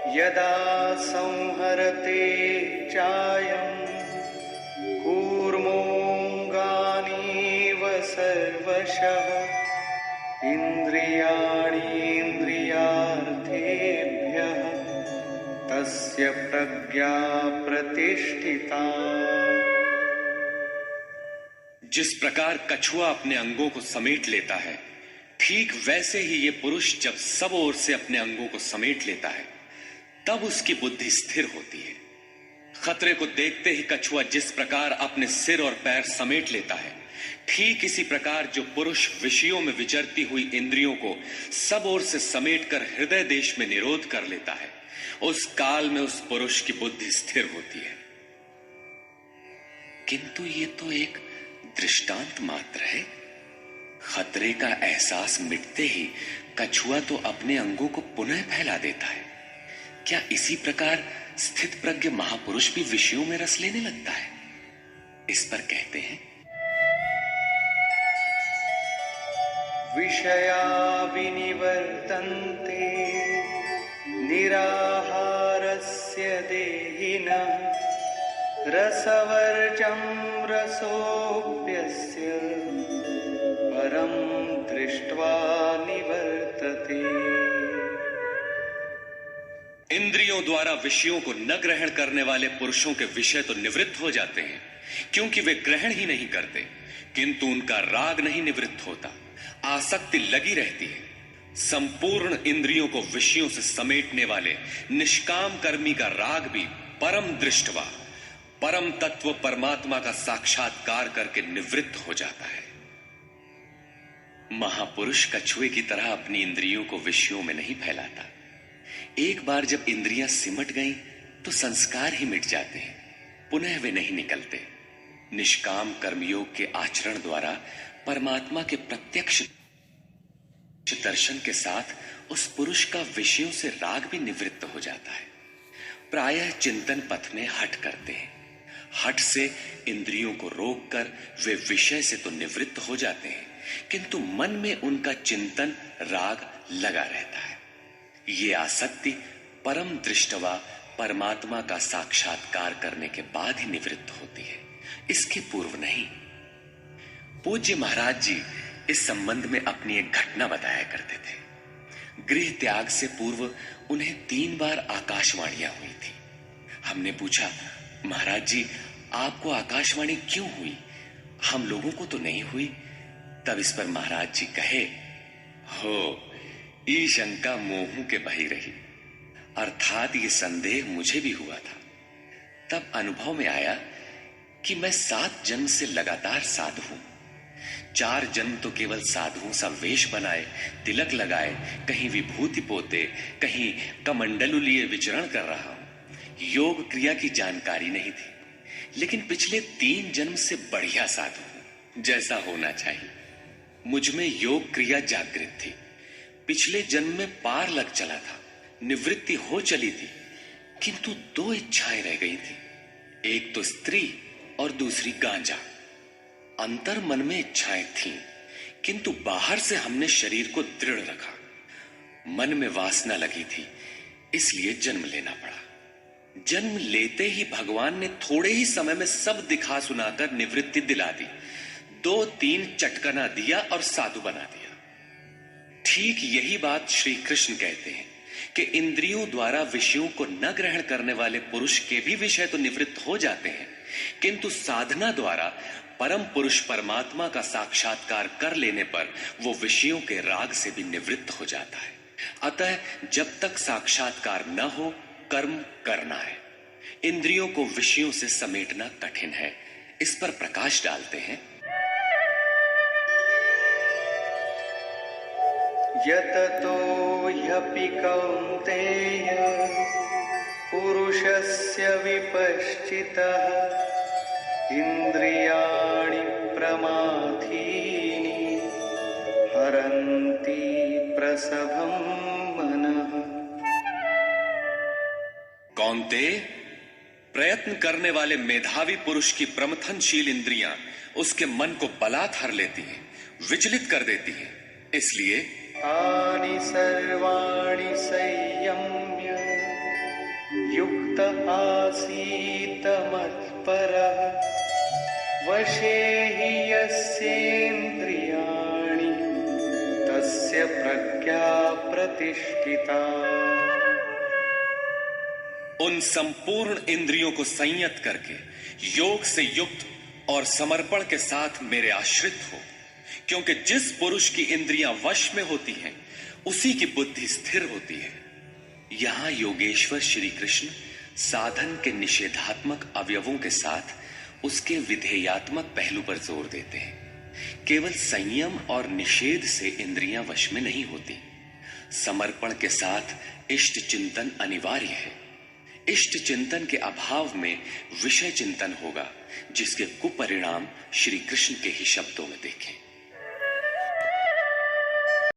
यदा संहरते चायं कूर्मोऽङ्गानीव सर्वशः इन्द्रियाणीन्द्रियार्थेभ्यः तस्य प्रज्ञा प्रतिष्ठिता। जिस प्रकार कछुआ अपने अंगों को समेट लेता है, ठीक वैसे ही ये पुरुष जब सब ओर से अपने अंगों को समेट लेता है तब उसकी बुद्धि स्थिर होती है। खतरे को देखते ही कछुआ जिस प्रकार अपने सिर और पैर समेट लेता है, ठीक इसी प्रकार जो पुरुष विषयों में विचरती हुई इंद्रियों को सब ओर से समेटकर हृदय देश में निरोध कर लेता है, उस काल में उस पुरुष की बुद्धि स्थिर होती है। किंतु ये तो एक दृष्टांत मात्र है। खतरे का एहसास मिटते ही कछुआ तो अपने अंगों को पुनः फैला देता है। क्या इसी प्रकार स्थित प्रज्ञ महापुरुष भी विषयों में रस लेने लगता है? इस पर कहते हैं, विषया विनिवर्तन्ते निराहारस्य देहिनः रसवर्जं रसोऽप्यस्य परं दृष्ट्वा निवर्तते। इंद्रियों द्वारा विषयों को न ग्रहण करने वाले पुरुषों के विषय तो निवृत्त हो जाते हैं, क्योंकि वे ग्रहण ही नहीं करते, किंतु उनका राग नहीं निवृत्त होता, आसक्ति लगी रहती है। संपूर्ण इंद्रियों को विषयों से समेटने वाले निष्काम कर्मी का राग भी परम दृष्टवा, परम तत्व परमात्मा का साक्षात्कार करके निवृत्त हो जाता है। महापुरुष कछुए की तरह अपनी इंद्रियों को विषयों में नहीं फैलाता। एक बार जब इंद्रियां सिमट गईं तो संस्कार ही मिट जाते हैं, पुनः वे नहीं निकलते। निष्काम कर्मयोग के आचरण द्वारा परमात्मा के प्रत्यक्ष दर्शन के साथ उस पुरुष का विषयों से राग भी निवृत्त हो जाता है। प्रायः चिंतन पथ में हठ करते हैं। हठ से इंद्रियों को रोककर वे विषय से तो निवृत्त हो जाते हैं, किंतु मन में उनका चिंतन राग लगा रहता है। ये आसक्ति परम दृष्टवा परमात्मा का साक्षात्कार करने के बाद ही निवृत्त होती है, इसके पूर्व नहीं। पूज्य महाराज जी इस संबंध में अपनी एक घटना बताया करते थे। गृह त्याग से पूर्व उन्हें 3 बार आकाशवाणियां हुई थी। हमने पूछा, महाराज जी आपको आकाशवाणी क्यों हुई, हम लोगों को तो नहीं हुई? तब इस पर महाराज जी कहे, हो ई शंका मोहू के बही रही, अर्थात ये संदेह मुझे भी हुआ था। तब अनुभव में आया कि मैं 7 जन्म से लगातार साधु हूं। 4 जन्म तो केवल साधुओं सा वेश बनाए, तिलक लगाए, कहीं विभूति पोते, कहीं कमंडलू लिए विचरण कर रहा हूं। योग क्रिया की जानकारी नहीं थी, लेकिन पिछले 3 जन्म से बढ़िया साधु हूं, जैसा होना चाहिए। मुझ में योग क्रिया जागृत थी। पिछले जन्म में पार लग चला था, निवृत्ति हो चली थी, किंतु 2 इच्छाएं रह गई थी, एक तो स्त्री और दूसरी गांजा। अंतर मन में इच्छाएं थीं, किंतु बाहर से हमने शरीर को दृढ़ रखा। मन में वासना लगी थी, इसलिए जन्म लेना पड़ा। जन्म लेते ही भगवान ने थोड़े ही समय में सब दिखा सुनाकर निवृत्ति दिला दी। 2-3 चटकना दिया और साधु बना दिया। ठीक यही बात श्री कृष्ण कहते हैं कि इंद्रियों द्वारा विषयों को न ग्रहण करने वाले पुरुष के भी विषय तो निवृत्त हो जाते हैं, किंतु साधना द्वारा परम पुरुष परमात्मा का साक्षात्कार कर लेने पर वो विषयों के राग से भी निवृत्त हो जाता है। अतः जब तक साक्षात्कार न हो, कर्म करना है। इंद्रियों को विषयों से समेटना कठिन है। इस पर प्रकाश डालते हैं, यततो ह्यपि कौन्तेय पुरुषस्य विपश्चितः इंद्रियाणि प्रमाथीनि हरन्ति प्रसभं मनः। कौन्तेय, प्रयत्न करने वाले मेधावी पुरुष की प्रमथनशील इंद्रियां उसके मन को बलात् हर लेती हैं, विचलित कर देती हैं। इसलिए तानि सर्वाणि संयम्य युक्त आसीत मत्परः वशे हि यस्येन्द्रियाणि तस्य प्रज्ञा प्रतिष्ठिता। उन संपूर्ण इंद्रियों को संयत करके योग से युक्त और समर्पण के साथ मेरे आश्रित हो, क्योंकि जिस पुरुष की इंद्रियां वश में होती हैं उसी की बुद्धि स्थिर होती है। यहां योगेश्वर श्री कृष्ण साधन के निषेधात्मक अवयवों के साथ उसके विधेयात्मक पहलू पर जोर देते हैं। केवल संयम और निषेध से इंद्रियां वश में नहीं होती। समर्पण के साथ इष्ट चिंतन अनिवार्य है। इष्ट चिंतन के अभाव में विषय चिंतन होगा, जिसके कुपरिणाम श्री कृष्ण के ही शब्दों में देखें।